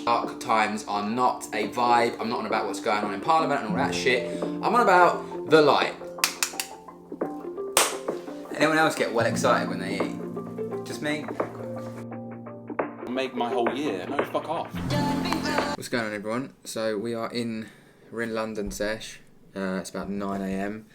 Dark times are not a vibe. I'm not on about what's going on in Parliament and all that shit. I'm on about the light. Anyone else get well excited when they eat? Just me? Make my whole year. No, fuck off. What's going on, everyone? So we're in London sesh. It's about 9 AM.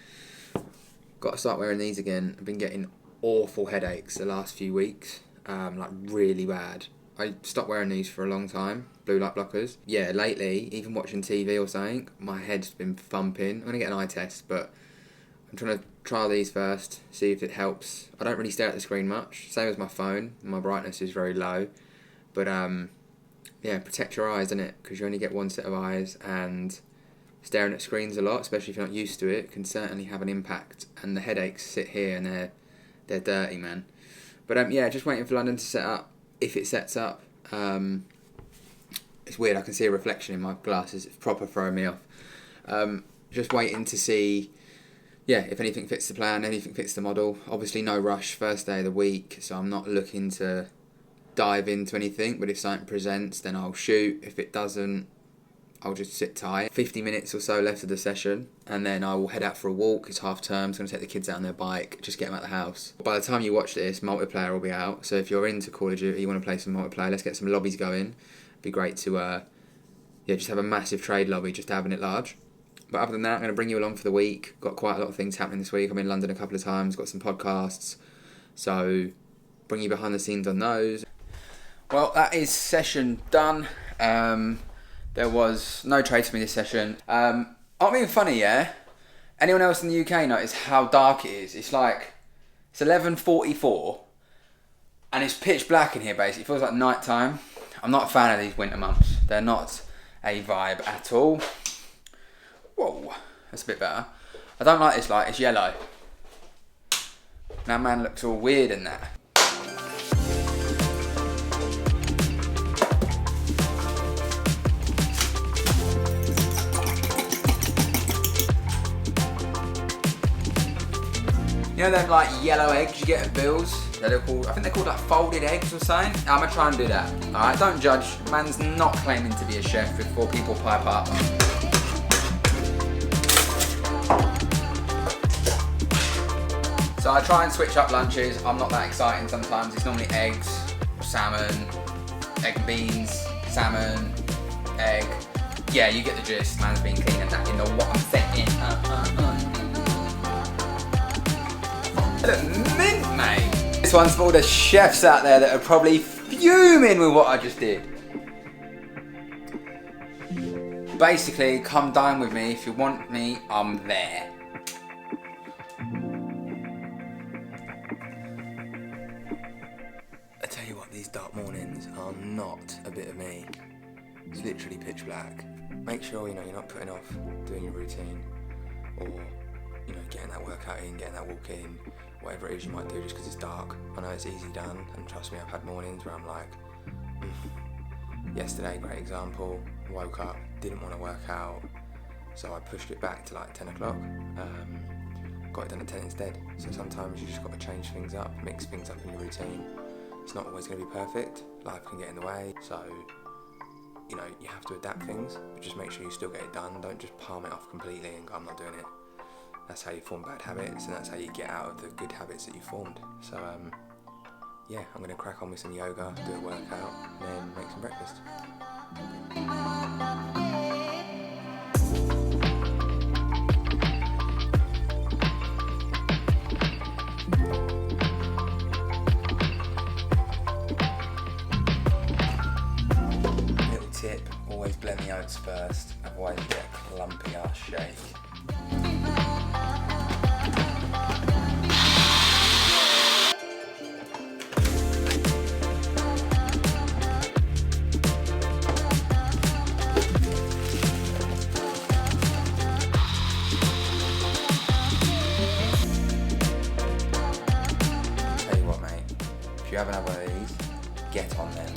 Got to start wearing these again. I've been getting awful headaches the last few weeks, like really bad. I stopped wearing these for a long time, blue light blockers. Yeah, lately, even watching TV or something, my head's been thumping. I'm going to get an eye test, but I'm trying to trial these first, see if it helps. I don't really stare at the screen much, same as my phone. My brightness is very low. But yeah, protect your eyes, innit? Because you only get one set of eyes, and staring at screens a lot, especially if you're not used to it, can certainly have an impact. And the headaches sit here and they're dirty, man. But yeah, just waiting for London to set up. If it sets up, it's weird, I can see a reflection in my glasses, it's proper throwing me off. Just waiting to see, yeah, if anything fits the plan, anything fits the model. Obviously no rush, first day of the week, so I'm not looking to dive into anything, but if something presents, then I'll shoot. If it doesn't, I'll just sit tight. 50 minutes or so left of the session, and then I will head out for a walk. It's half term, so I'm going to take the kids out on their bike, just get them out of the house. By the time you watch this, multiplayer will be out, so if you're into Call of Duty, you want to play some multiplayer, let's get some lobbies going. It'd be great to yeah, just have a massive trade lobby, just having it large. But other than that, I'm going to bring you along for the week. Got quite a lot of things happening this week. I'm in London a couple of times, got some podcasts, so bring you behind the scenes on those. Well, that is session done. There was no trades for me this session. I'm being funny, yeah? Anyone else in the UK notice how dark it is? It's like, it's 11:44 and it's pitch black in here basically. It feels like night time. I'm not a fan of these winter months. They're not a vibe at all. Whoa, that's a bit better. I don't like this light, it's yellow. Now man looks all weird in that. You know them like yellow eggs you get at Bill's? They're called, I think they're called like folded eggs or something. I'm gonna try and do that. Alright, don't judge. Man's not claiming to be a chef before people pipe up. So I try and switch up lunches. I'm not that exciting sometimes. It's normally eggs, salmon, egg and beans, salmon, egg. Yeah, you get the gist. Man's been clean and that. You know what I'm saying. Look, mint, mate. This one's for all the chefs out there that are probably fuming with what I just did. Basically, come dine with me. If you want me, I'm there. I tell you what, these dark mornings are not a bit of me. It's literally pitch black. Make sure, you're not putting off doing your routine or, getting that workout in, getting that walk in, whatever it is you might do just because it's dark. I know it's easy done, and trust me, I've had mornings where I'm like, yesterday, great example, woke up, didn't want to work out, so I pushed it back to like 10 o'clock, got it done at 10 instead. So sometimes you just got to change things up, mix things up in your routine. It's not always going to be perfect, life can get in the way, so you have to adapt things, but just make sure you still get it done. Don't just palm it off completely and go, I'm not doing it. That's how you form bad habits, and that's how you get out of the good habits that you formed. So yeah, I'm going to crack on with some yoga, do a workout, and then make some breakfast. Little tip, always blend the oats first, otherwise you get a clumpy ass shake. If you haven't had one of these, get on them.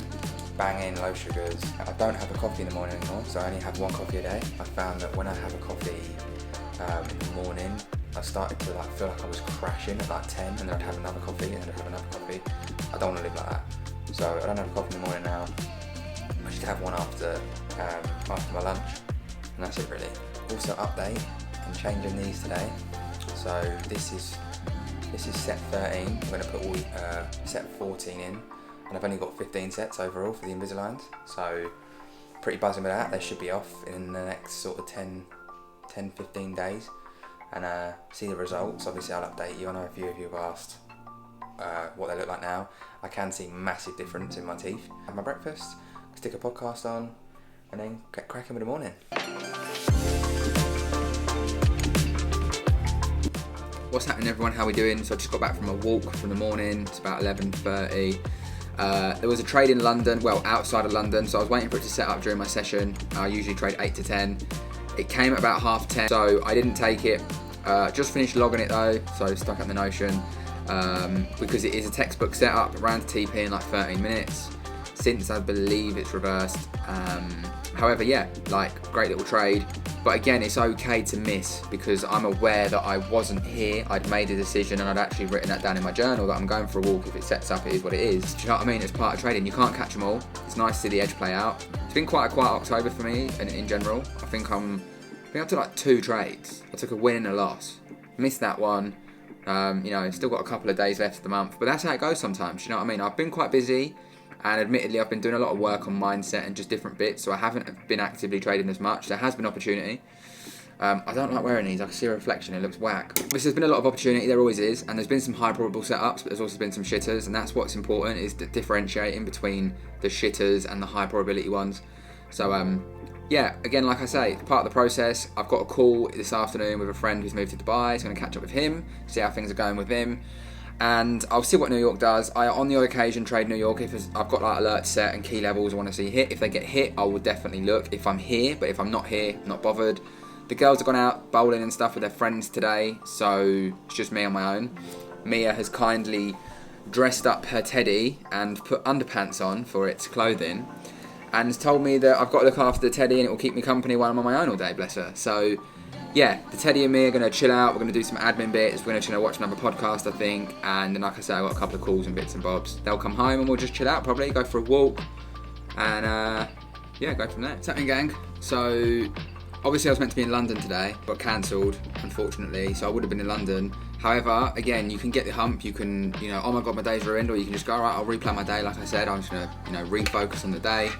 Bang in low sugars. I don't have a coffee in the morning anymore, so I only have one coffee a day. I found that when I have a coffee in the morning, I started to feel like I was crashing at like 10, and then I'd have another coffee, and then I'd have another coffee. I don't want to live like that. So I don't have a coffee in the morning now. I just have one after my lunch, and that's it really. Also update, I'm changing these today. So this is set 13. I'm going to put all set 14 in, and I've only got 15 sets overall for the Invisaligns. So pretty buzzing with that. They should be off in the next sort of 10-15 days, and see the results. Obviously I'll update you. I know a few of you have asked what they look like now. I can see massive difference in my teeth. Have my breakfast, stick a podcast on, and then get cracking with the morning. What's happening, everyone? How we doing? So I just got back from a walk from the morning. It's about 11:30. There was a trade in London, well, outside of London, so I was waiting for it to set up during my session. I usually trade 8 to 10. It came at about 10:30, so I didn't take it. Just finished logging it though, so stuck up the Notion. Because it is a textbook setup, ran to TP in like 13 minutes. Since I believe it's reversed. However, yeah, like great little trade. But again, it's okay to miss because I'm aware that I wasn't here. I'd made a decision and I'd actually written that down in my journal that I'm going for a walk. If it sets up, it is what it is. Do you know what I mean? It's part of trading. You can't catch them all. It's nice to see the edge play out. It's been quite a quiet October for me in general. I think I'm up to like 2 trades. I took a win and a loss. Missed that one. Still got a couple of days left of the month, but that's how it goes sometimes. You know what I mean? I've been quite busy, and admittedly, I've been doing a lot of work on mindset and just different bits, so I haven't been actively trading as much. There has been opportunity. I don't like wearing these. I can see a reflection. It looks whack. There's been a lot of opportunity. There always is, and there's been some high probable setups, but there's also been some shitters, and that's what's important is differentiating between the shitters and the high probability ones. So, yeah, again, like I say, it's part of the process. I've got a call this afternoon with a friend who's moved to Dubai. So I'm going to catch up with him, see how things are going with him. And I'll see what New York does. I, on the odd occasion, trade New York if I've got like alerts set and key levels I want to see hit. If they get hit, I will definitely look if I'm here. But if I'm not here, not bothered. The girls have gone out bowling and stuff with their friends today. So it's just me on my own. Mia has kindly dressed up her teddy and put underpants on for its clothing. And has told me that I've got to look after the teddy and it will keep me company while I'm on my own all day, bless her. So, yeah, the teddy and me are going to chill out. We're going to do some admin bits. We're going to chill out, watch another podcast, I think. And then, like I say, I've got a couple of calls and bits and bobs. They'll come home and we'll just chill out probably, go for a walk. And, go from there. What's happening, gang? So, obviously I was meant to be in London today, but cancelled, unfortunately. So I would have been in London. However, again, you can get the hump. You can, oh my God, my day's ruined. Or you can just go, all right, I'll replay my day. Like I said, I'm just going to, refocus on the day.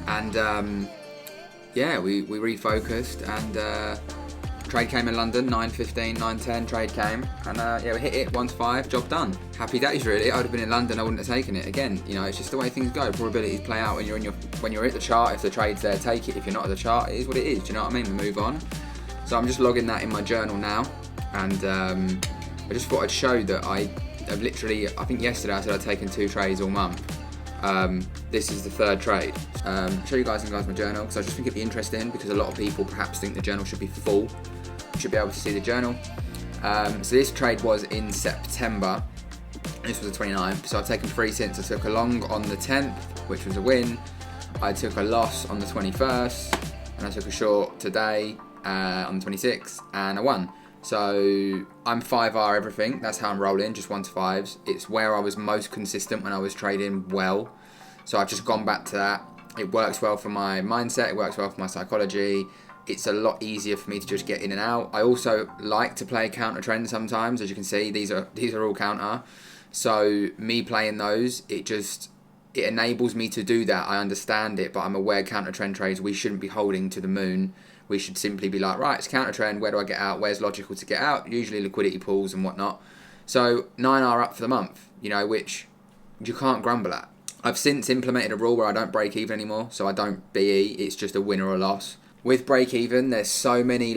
And we refocused and trade came in London, 9:15, 9:10 trade came, and we hit it 1 to 5, job done. Happy days really. I would have been in London, I wouldn't have taken it. Again, it's just the way things go. Probabilities play out when you're at the chart. If the trade's there, take it. If you're not at the chart, it is what it is. Do you know what I mean? We move on. So I'm just logging that in my journal now, and I just thought I'd show that I've literally, I think yesterday I said I'd taken 2 trades all month. This is the 3rd trade. Show you guys my journal because I just think it'd be interesting because a lot of people perhaps think the journal should be full. You should be able to see the journal. So this trade was in September. This was the 29th. So I've taken 3 since. I took a long on the 10th, which was a win. I took a loss on the 21st, and I took a short today on the 26th, and I won. So I'm 5R everything. That's how I'm rolling, just 1 to 5s. It's where I was most consistent when I was trading well. So I've just gone back to that. It works well for my mindset. It works well for my psychology. It's a lot easier for me to just get in and out. I also like to play counter trend sometimes. As you can see, these are all counter. So me playing those, it enables me to do that. I understand it, but I'm aware counter trend trades, we shouldn't be holding to the moon. We should simply be like, right, it's counter trend. Where do I get out? Where's logical to get out? Usually liquidity pools and whatnot. So 9R up for the month, which you can't grumble at. I've since implemented a rule where I don't break even anymore. So I don't BE. It's just a win or a loss. With break even, there's so many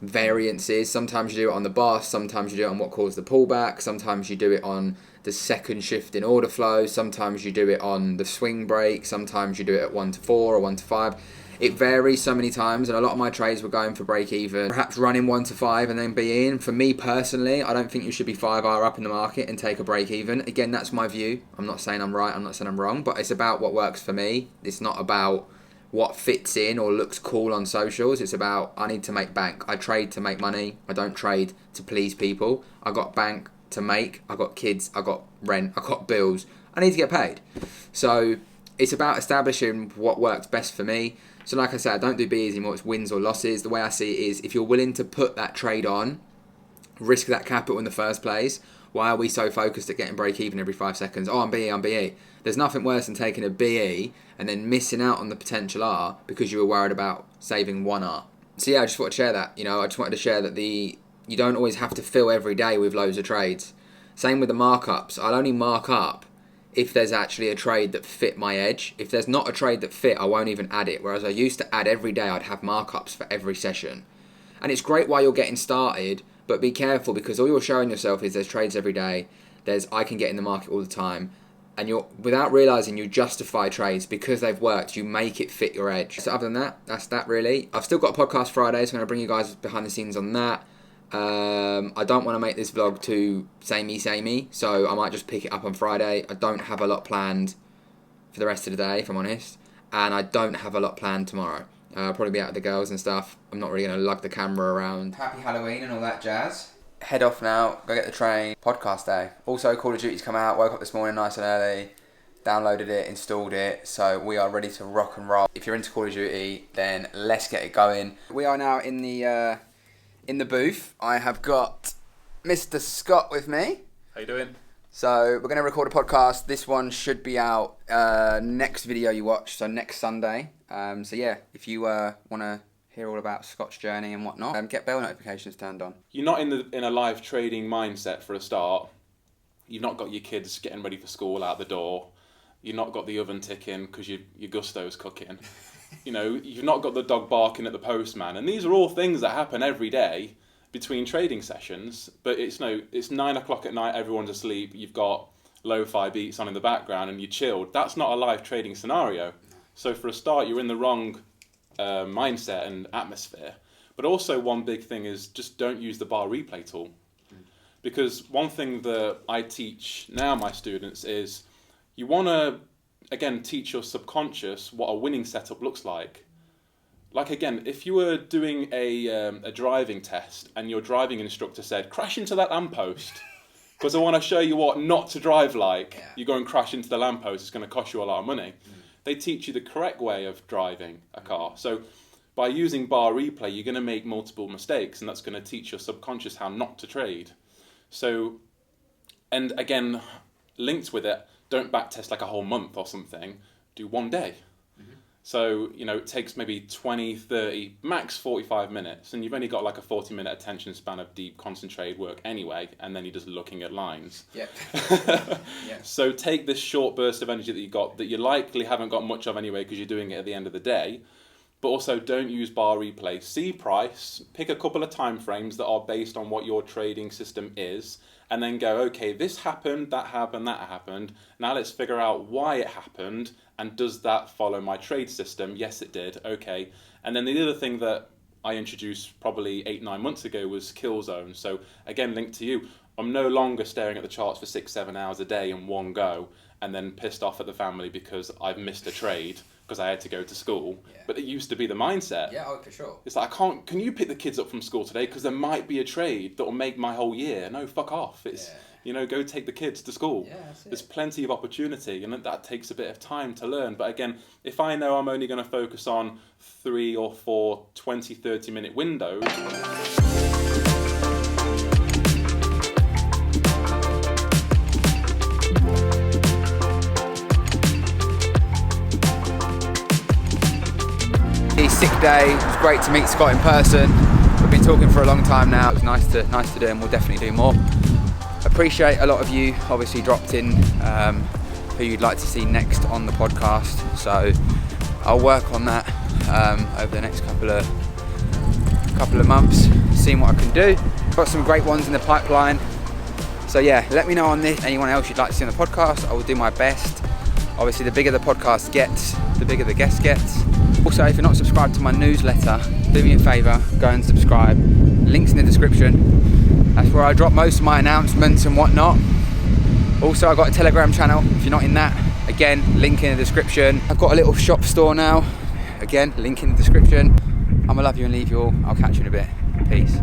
variances. Sometimes you do it on the boss. Sometimes you do it on what caused the pullback. Sometimes you do it on the second shift in order flow. Sometimes you do it on the swing break. Sometimes you do it at 1 to 4 or 1 to 5. It varies so many times, and a lot of my trades were going for break even, perhaps running 1 to 5 and then be in. For me personally, I don't think you should be 5R up in the market and take a break even. Again, that's my view. I'm not saying I'm right, I'm not saying I'm wrong, but it's about what works for me. It's not about what fits in or looks cool on socials. It's about, I need to make bank. I trade to make money. I don't trade to please people. I got bank to make. I got kids. I got rent. I got bills. I need to get paid. So it's about establishing what works best for me. So like I said, I don't do BEs anymore, it's wins or losses. The way I see it is, if you're willing to put that trade on, risk that capital in the first place, why are we so focused at getting break even every 5 seconds? Oh, I'm BE. There's nothing worse than taking a BE and then missing out on the potential R because you were worried about saving 1 R. So yeah, I just wanted to share that. I just wanted to share that you don't always have to fill every day with loads of trades. Same with the markups. I'll only mark up if there's actually a trade that fit my edge. If there's not a trade that fit, I won't even add it. Whereas I used to add every day, I'd have markups for every session. And it's great while you're getting started, but be careful, because all you're showing yourself is there's trades every day. I can get in the market all the time. And without realising, you justify trades because they've worked. You make it fit your edge. So other than that, that's that really. I've still got a podcast Friday, so I'm going to bring you guys behind the scenes on that. I don't want to make this vlog too samey, so I might just pick it up on Friday. I don't have a lot planned for the rest of the day, if I'm honest, and I don't have a lot planned tomorrow. I'll probably be out with the girls and stuff. I'm not really going to lug the camera around. Happy Halloween and all that jazz. Head off now, go get the train. Podcast day. Also, Call of Duty's come out. Woke up this morning nice and early, downloaded it, installed it, so we are ready to rock and roll. If you're into Call of Duty, then let's get it going. We are now in the booth. I have got Mr. Scott with me. How you doing? So we're going to record a podcast. This one should be out next video you watch, so next Sunday. So yeah, if you want to hear all about Scott's journey and whatnot, get bell notifications turned on. You're not in a live trading mindset for a start. You've not got your kids getting ready for school out the door. You've not got the oven ticking because your gusto's cooking. You've not got the dog barking at the postman. And these are all things that happen every day between trading sessions. But it's 9 o'clock at night, everyone's asleep, you've got lo-fi beats on in the background and you're chilled. That's not a live trading scenario. So for a start, you're in the wrong mindset and atmosphere. But also one big thing is just don't use the bar replay tool. Because one thing that I teach now my students is you want to, again, teach your subconscious what a winning setup looks like. Like, again, if you were doing a driving test and your driving instructor said, crash into that lamppost, because I want to show you what not to drive like, you go and crash into the lamppost, it's going to cost you a lot of money. They teach you the correct way of driving a car. So by using bar replay, you're going to make multiple mistakes, and that's going to teach your subconscious how not to trade. So, and again, linked with it, don't backtest like a whole month or something, do 1 day. So, it takes maybe 20, 30, max 45 minutes, and you've only got like a 40-minute attention span of deep, concentrated work anyway, and then you're just looking at lines. So take this short burst of energy that you got, that you likely haven't got much of anyway because you're doing it at the end of the day, but also don't use bar replay. See price, pick a couple of time frames that are based on what your trading system is, and then go, okay, this happened, that happened, that happened. Now let's figure out why it happened, and does that follow my trade system? Yes, it did. Okay. And then the other thing that I introduced probably 8-9 months ago was kill zone. So again, linked to you, I'm no longer staring at the charts for 6-7 hours a day in one go, and then pissed off at the family because I've missed a trade because I had to go to school. But it used to be the mindset. Yeah, for sure. It's like, can you pick the kids up from school today? Because there might be a trade that will make my whole year. No, fuck off. It's, go take the kids to school. There's plenty of opportunity, and that takes a bit of time to learn. But again, if I know I'm only going to focus on 3 or 4 20, 30-minute windows... Sick day. It was great to meet Scott in person. We've been talking for a long time now. It was nice to do, and we'll definitely do more. Appreciate a lot of you obviously dropped in who you'd like to see next on the podcast. So I'll work on that over the next couple of months, seeing what I can do. Got some great ones in the pipeline. So yeah, let me know on this. Anyone else you'd like to see on the podcast, I will do my best. Obviously, the bigger the podcast gets, the bigger the guest gets. Also, if you're not subscribed to my newsletter, do me a favour, go and subscribe. Links in the description. That's where I drop most of my announcements and whatnot. Also, I've got a Telegram channel. If you're not in that, again, link in the description. I've got a little shop store now. Again, link in the description. I'm gonna love you and leave you all. I'll catch you in a bit. Peace.